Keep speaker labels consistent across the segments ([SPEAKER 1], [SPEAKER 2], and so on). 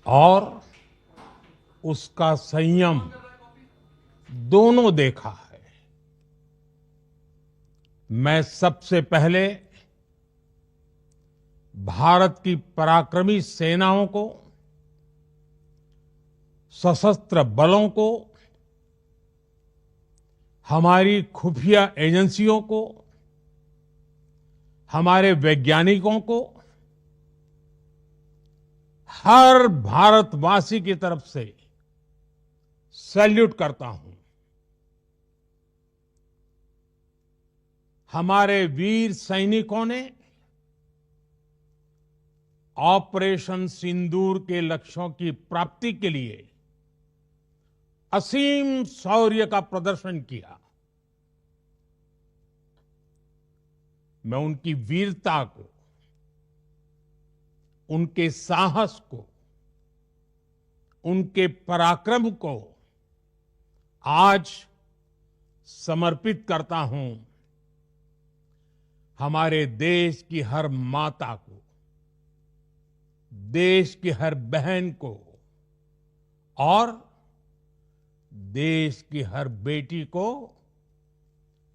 [SPEAKER 1] और उसका संयम दोनों देखा है। मैं सबसे पहले भारत की पराक्रमी सेनाओं को, सशस्त्र बलों को, हमारी खुफिया एजेंसियों को, हमारे वैज्ञानिकों को, हर भारतवासी की तरफ से सैल्यूट करता हूं। हमारे वीर सैनिकों ने ऑपरेशन सिंदूर के लक्ष्यों की प्राप्ति के लिए असीम शौर्य का प्रदर्शन किया। मैं उनकी वीरता को, उनके साहस को, उनके पराक्रम को आज समर्पित करता हूं हमारे देश की हर माता को, देश की हर बहन को और देश की हर बेटी को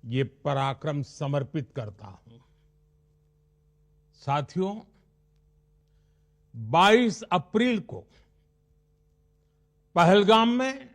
[SPEAKER 1] ये पराक्रम समर्पित करता हूं। साथियों, 22 अप्रैल को पहलगाम में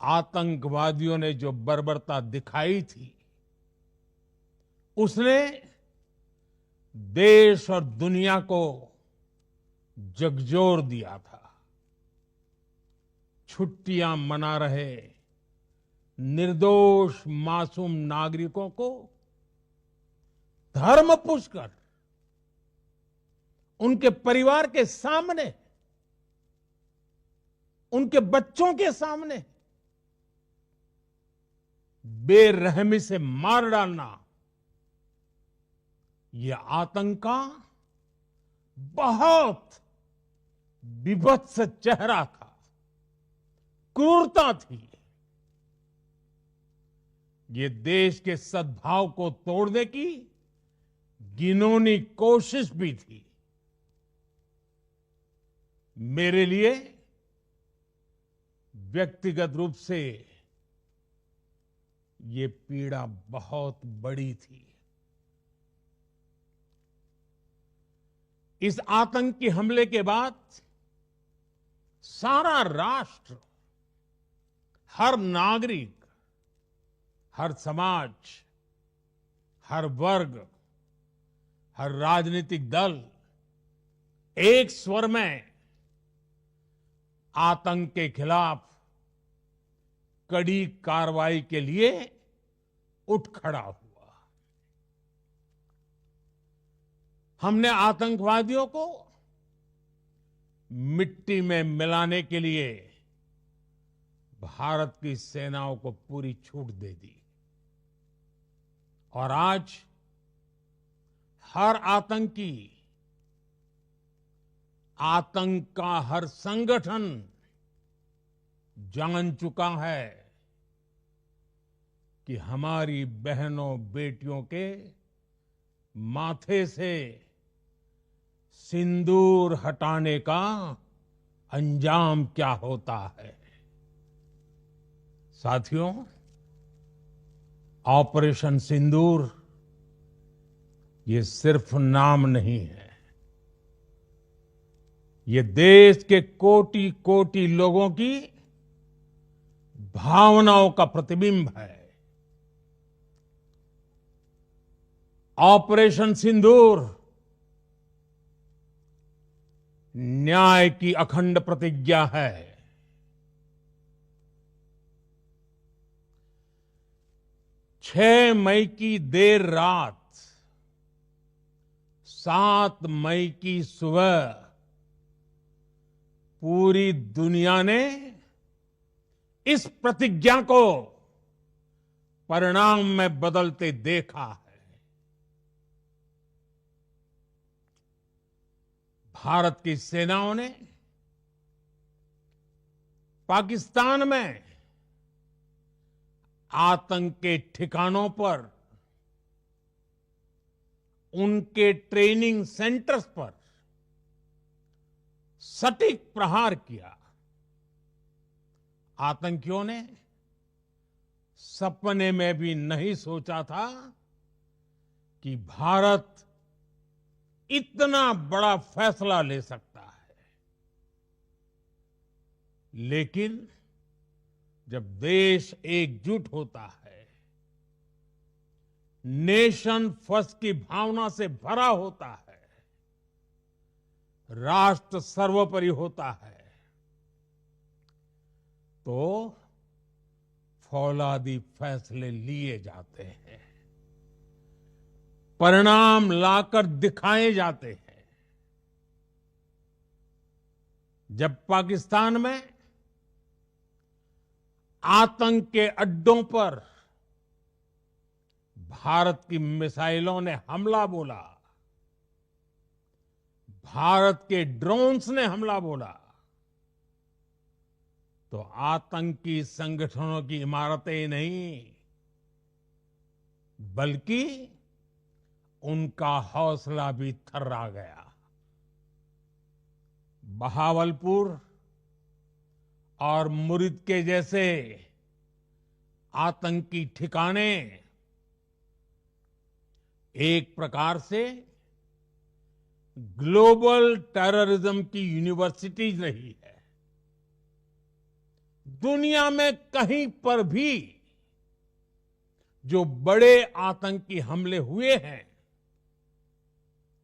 [SPEAKER 1] आतंकवादियों ने जो बर्बरता दिखाई थी, उसने देश और दुनिया को झकझोर दिया था। छुट्टियां मना रहे निर्दोष मासूम नागरिकों को धर्म पूछकर उनके परिवार के सामने, उनके बच्चों के सामने बेरहमी से मार डालना, यह आतंक का बहुत विभत्स चेहरा था, क्रूरता थी। ये देश के सद्भाव को तोड़ने की घिनौनी कोशिश भी थी। मेरे लिए व्यक्तिगत रूप से ये पीड़ा बहुत बड़ी थी। इस आतंकी हमले के बाद सारा राष्ट्र, हर नागरिक, हर समाज, हर वर्ग, हर राजनीतिक दल एक स्वर में आतंक के खिलाफ कड़ी कार्रवाई के लिए उठ खड़ा हुआ। हमने आतंकवादियों को मिट्टी में मिलाने के लिए भारत की सेनाओं को पूरी छूट दे दी और आज हर आतंकी, आतंक का हर संगठन जान चुका है कि हमारी बहनों बेटियों के माथे से सिंदूर हटाने का अंजाम क्या होता है। साथियों, ऑपरेशन सिंदूर ये सिर्फ नाम नहीं है, ये देश के कोटि कोटि लोगों की भावनाओं का प्रतिबिंब है। ऑपरेशन सिंदूर न्याय की अखंड प्रतिज्ञा है। 6 मई की देर रात, 7 मई की सुबह पूरी दुनिया ने इस प्रतिज्ञा को परिणाम में बदलते देखा है। भारत की सेनाओं ने पाकिस्तान में आतंक के ठिकानों पर, उनके ट्रेनिंग सेंटर्स पर सटीक प्रहार किया। आतंकियों ने सपने में भी नहीं सोचा था कि भारत इतना बड़ा फैसला ले सकता है। लेकिन जब देश एकजुट होता है, नेशन फर्स्ट की भावना से भरा होता है, राष्ट्र सर्वोपरि होता है, तो फौलादी फैसले लिए जाते हैं, परिणाम लाकर दिखाए जाते हैं। जब पाकिस्तान में आतंक के अड्डों पर भारत की मिसाइलों ने हमला बोला, भारत के ड्रोन्स ने हमला बोला, तो आतंकी संगठनों की इमारतें नहीं, बल्कि उनका हौसला भी थर्रा गया। बहावलपुर और मुरिद के जैसे आतंकी ठिकाने एक प्रकार से ग्लोबल टेररिज्म की यूनिवर्सिटीज रही है। दुनिया में कहीं पर भी जो बड़े आतंकी हमले हुए हैं,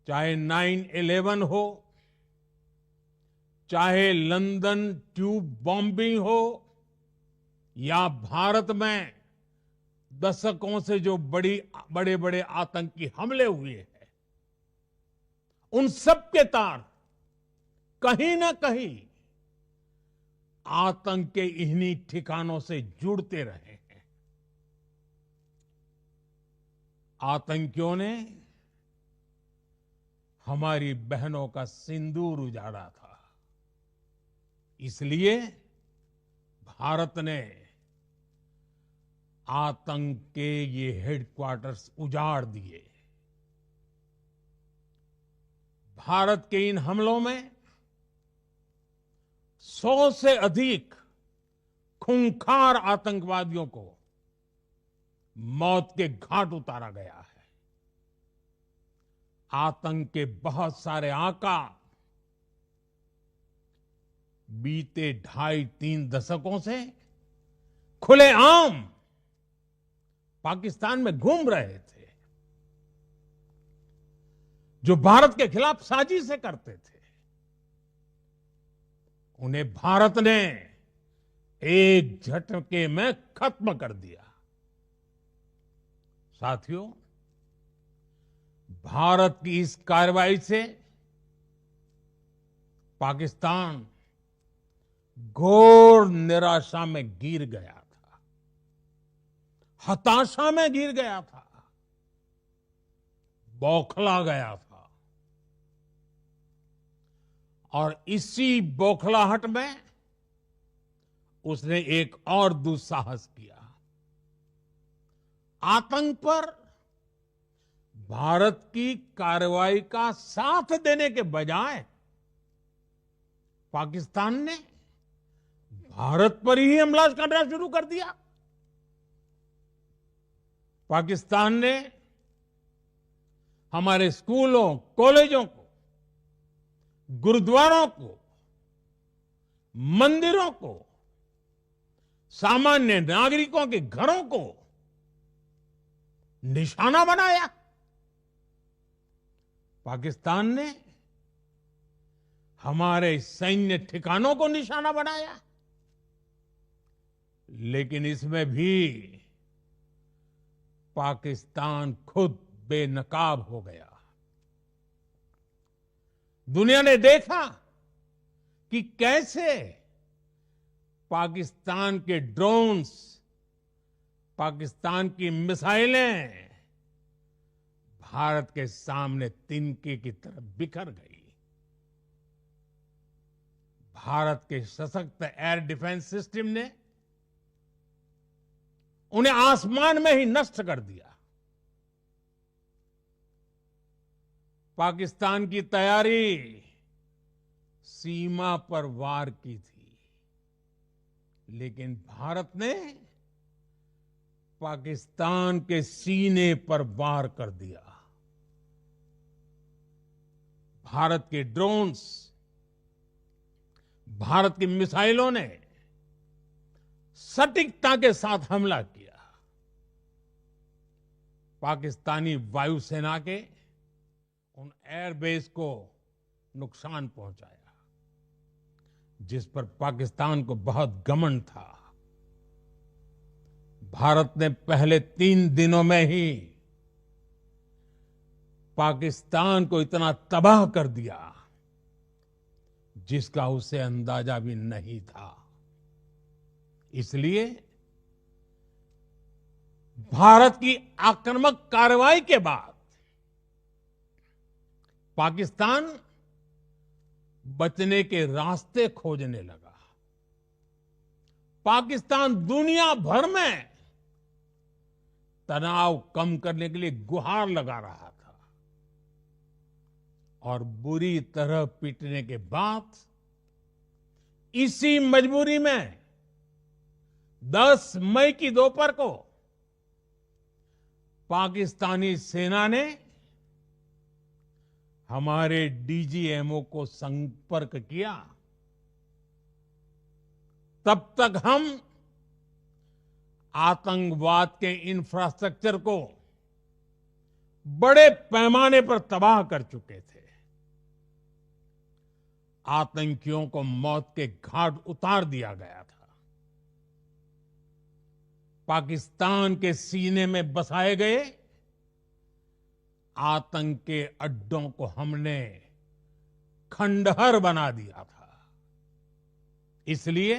[SPEAKER 1] चाहे 9/11 हो, चाहे लंदन ट्यूब बॉम्बिंग हो, या भारत में दशकों से जो बड़े बड़े आतंकी हमले हुए हैं, उन सब के तार कहीं ना कहीं आतंक के इन्हीं ठिकानों से जुड़ते रहे हैं। आतंकियों ने हमारी बहनों का सिंदूर उजाड़ा था, इसलिए भारत ने आतंक के ये हेडक्वार्टर्स उजाड़ दिए। भारत के इन हमलों में 100 से अधिक खूंखार आतंकवादियों को मौत के घाट उतारा गया है। आतंक के बहुत सारे आका बीते 2.5-3 दशकों से खुलेआम पाकिस्तान में घूम रहे थे, जो भारत के खिलाफ साजिशें करते थे। उन्हें भारत ने एक झटके में खत्म कर दिया। साथियों, भारत की इस कार्रवाई से पाकिस्तान घोर निराशा में गिर गया था, हताशा में गिर गया था, बौखला गया था। और इसी बौखलाहट में उसने एक और दुस्साहस किया। आतंक पर भारत की कार्रवाई का साथ देने के बजाय पाकिस्तान ने भारत पर ही हमला करना शुरू कर दिया। पाकिस्तान ने हमारे स्कूलों, कॉलेजों को, गुरुद्वारों को, मंदिरों को, सामान्य नागरिकों के घरों को निशाना बनाया। पाकिस्तान ने हमारे सैन्य ठिकानों को निशाना बनाया। लेकिन इसमें भी पाकिस्तान खुद बेनकाब हो गया। दुनिया ने देखा कि कैसे पाकिस्तान के ड्रोन्स, पाकिस्तान की मिसाइलें भारत के सामने तिनके की तरह बिखर गई। भारत के सशक्त एयर डिफेंस सिस्टम ने उन्हें आसमान में ही नष्ट कर दिया। पाकिस्तान की तैयारी सीमा पर वार की थी, लेकिन भारत ने पाकिस्तान के सीने पर वार कर दिया। भारत के ड्रोन्स, भारत की मिसाइलों ने सटीकता के साथ हमला किया। पाकिस्तानी वायुसेना के उन एयरबेस को नुकसान पहुंचाया, जिस पर पाकिस्तान को बहुत घमंड था। भारत ने पहले 3 दिनों में ही पाकिस्तान को इतना तबाह कर दिया जिसका उसे अंदाजा भी नहीं था। इसलिए भारत की आक्रामक कार्रवाई के बाद पाकिस्तान बचने के रास्ते खोजने लगा। पाकिस्तान दुनिया भर में तनाव कम करने के लिए गुहार लगा रहा था और बुरी तरह पीटने के बाद इसी मजबूरी में 10 मई की दोपहर को पाकिस्तानी सेना ने हमारे डीजीएमओ को संपर्क किया। तब तक हम आतंकवाद के इंफ्रास्ट्रक्चर को बड़े पैमाने पर तबाह कर चुके थे। आतंकियों को मौत के घाट उतार दिया गया था। पाकिस्तान के सीने में बसाए गए आतंक के अड्डों को हमने खंडहर बना दिया था। इसलिए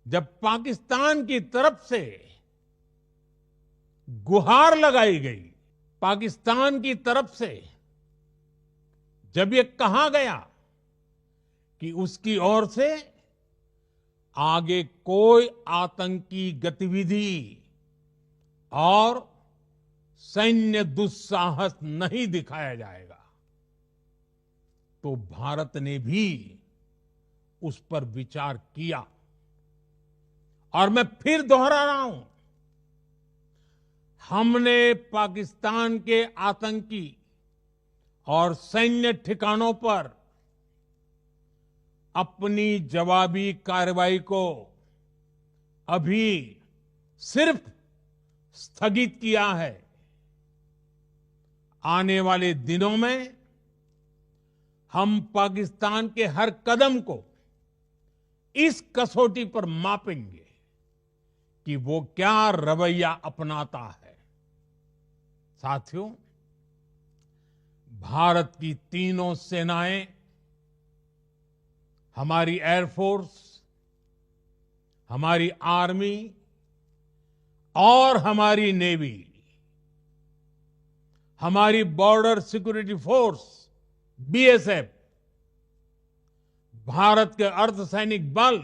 [SPEAKER 1] जब पाकिस्तान की तरफ से गुहार लगाई गई, पाकिस्तान की तरफ से जब ये कहा गया कि उसकी ओर से आगे कोई आतंकी गतिविधि और सैन्य दुस्साहस नहीं दिखाया जाएगा, तो भारत ने भी उस पर विचार किया। और मैं फिर दोहरा रहा हूं, हमने पाकिस्तान के आतंकी और सैन्य ठिकानों पर अपनी जवाबी कार्रवाई को अभी सिर्फ स्थगित किया है। आने वाले दिनों में हम पाकिस्तान के हर कदम को इस कसौटी पर मापेंगे कि वो क्या रवैया अपनाता है। साथियों, भारत की तीनों सेनाएं, हमारी एयरफोर्स, हमारी आर्मी और हमारी नेवी, हमारी border security force BSF, Bharat के अर्धसैनिक बल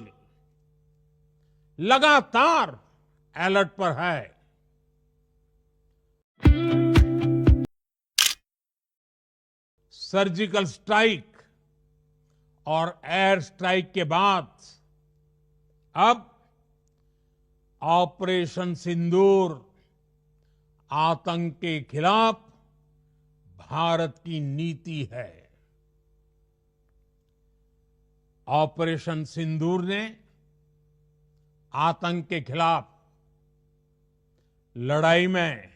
[SPEAKER 1] लगातार अलर्ट पर है। सर्जिकल स्ट्राइक और एयर स्ट्राइक के बाद अब ऑपरेशन सिंदूर आतंक के खिलाफ भारत की नीति है। ऑपरेशन सिंदूर ने आतंक के खिलाफ लड़ाई में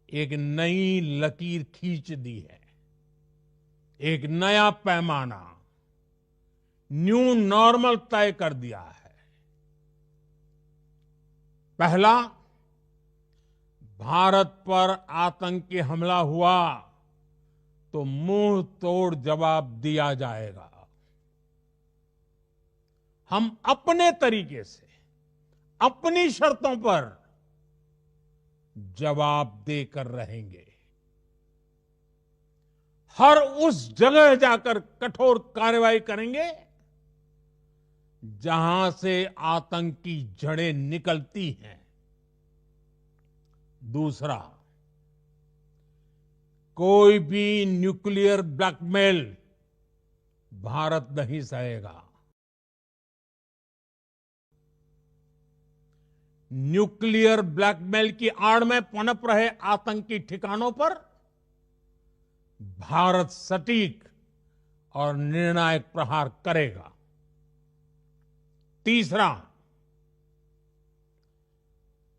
[SPEAKER 1] एक नई लकीर खींच दी है, एक नया पैमाना, न्यू नॉर्मल तय कर दिया है। पहला, भारत पर आतंकी हमला हुआ तो मुंह तोड़ जवाब दिया जाएगा। हम अपने तरीके से, अपनी शर्तों पर जवाब देकर रहेंगे। हर उस जगह जाकर कठोर कार्रवाई करेंगे जहां से आतंक की जड़ें निकलती हैं। दूसरा, कोई भी न्यूक्लियर ब्लैकमेल भारत नहीं सहेगा। न्यूक्लियर ब्लैकमेल की आड़ में पनप रहे आतंकी ठिकानों पर भारत सटीक और निर्णायक प्रहार करेगा। तीसरा,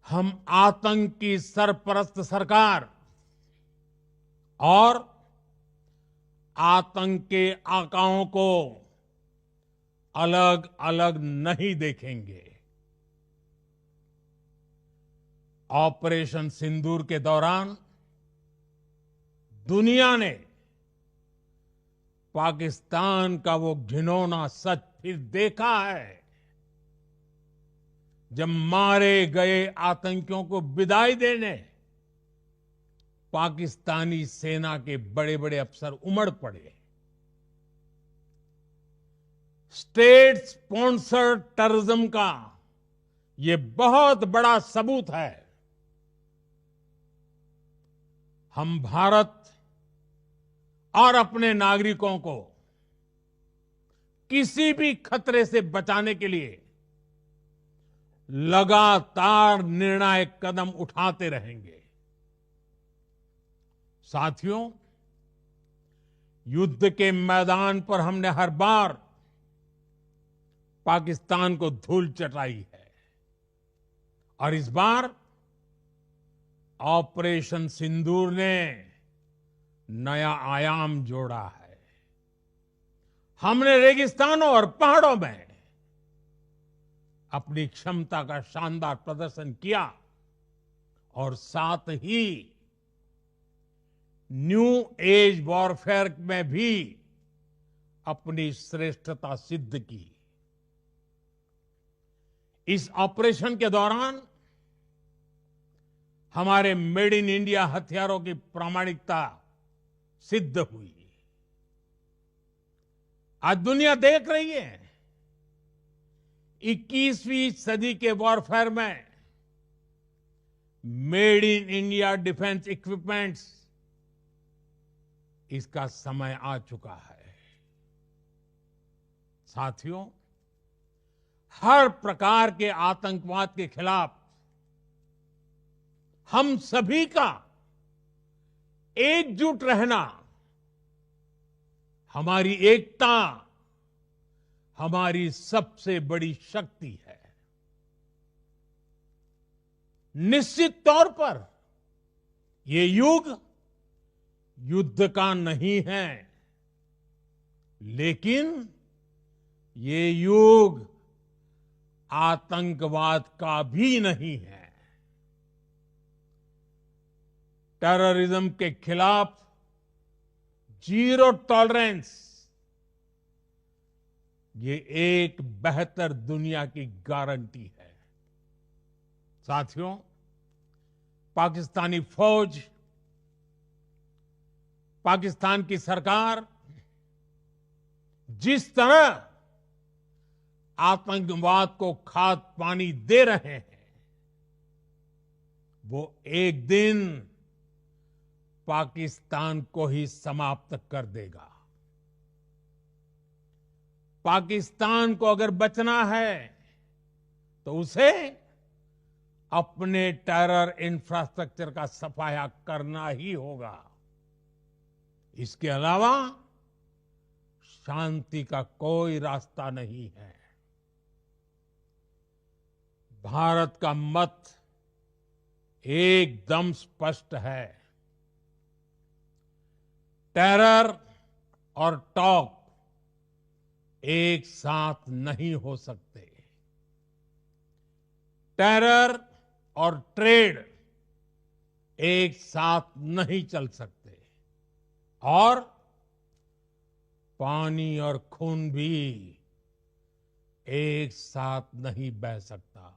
[SPEAKER 1] हम आतंक की सरपरस्त सरकार और आतंक के आकाओं को अलग अलग नहीं देखेंगे। ऑपरेशन सिंदूर के दौरान दुनिया ने पाकिस्तान का वो घिनौना सच फिर देखा है, जब मारे गए आतंकियों को विदाई देने पाकिस्तानी सेना के बड़े बड़े अफसर उमड़ पड़े। स्टेट स्पॉन्सर्ड टेररिज्म का ये बहुत बड़ा सबूत है। हम भारत और अपने नागरिकों को किसी भी खतरे से बचाने के लिए लगातार निर्णायक कदम उठाते रहेंगे। साथियों, युद्ध के मैदान पर हमने हर बार पाकिस्तान को धूल चटाई है और इस बार ऑपरेशन सिंदूर ने नया आयाम जोड़ा है। हमने रेगिस्तानों और पहाड़ों में अपनी क्षमता का शानदार प्रदर्शन किया और साथ ही न्यू एज वॉरफेयर में भी अपनी श्रेष्ठता सिद्ध की। इस ऑपरेशन के दौरान हमारे मेड इन इंडिया हथियारों की प्रामाणिकता सिद्ध हुई। आज दुनिया देख रही है 21वीं सदी के वॉरफेयर में made in India defence equipments, इसका समय आ चुका है। साथियों, हर प्रकार के आतंकवाद के खिलाफ हम सभी का एकजुट रहना, हमारी एकता हमारी सबसे बड़ी शक्ति है। निश्चित तौर पर ये युग युद्ध का नहीं है, लेकिन ये युग आतंकवाद का भी नहीं है। टेररिज्म के खिलाफ जीरो टॉलरेंस, ये एक बेहतर दुनिया की गारंटी है। साथियों, पाकिस्तानी फौज, पाकिस्तान की सरकार जिस तरह आतंकवाद को खाद पानी दे रहे हैं, वो एक दिन पाकिस्तान को ही समाप्त कर देगा। पाकिस्तान को अगर बचना है तो उसे अपने टेरर इंफ्रास्ट्रक्चर का सफाया करना ही होगा। इसके अलावा शांति का कोई रास्ता नहीं है। भारत का मत एकदम स्पष्ट है। टेरर और टॉक एक साथ नहीं हो सकते। टेरर और ट्रेड एक साथ नहीं चल सकते और पानी और खून भी एक साथ नहीं बह सकता।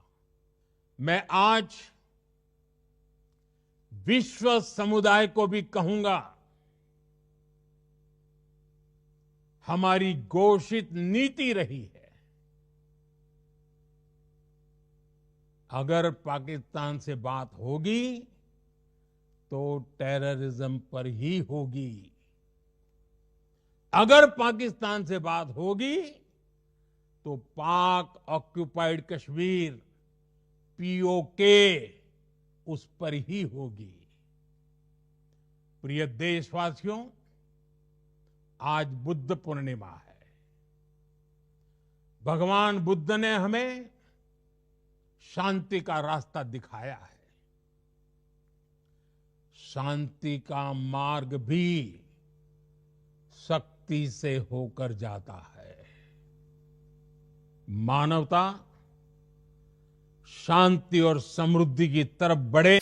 [SPEAKER 1] मैं आज विश्व समुदाय को भी कहूंगा, हमारी घोषित नीति रही है, अगर पाकिस्तान से बात होगी तो टेररिज्म पर ही होगी। अगर पाकिस्तान से बात होगी तो पाक ऑक्युपाइड कश्मीर पीओके उस पर ही होगी। प्रिय देशवासियों, आज बुद्ध पूर्णिमा है। भगवान बुद्ध ने हमें शांति का रास्ता दिखाया है। शांति का मार्ग भी शक्ति से होकर जाता है। मानवता शांति और समृद्धि की तरफ बढ़े।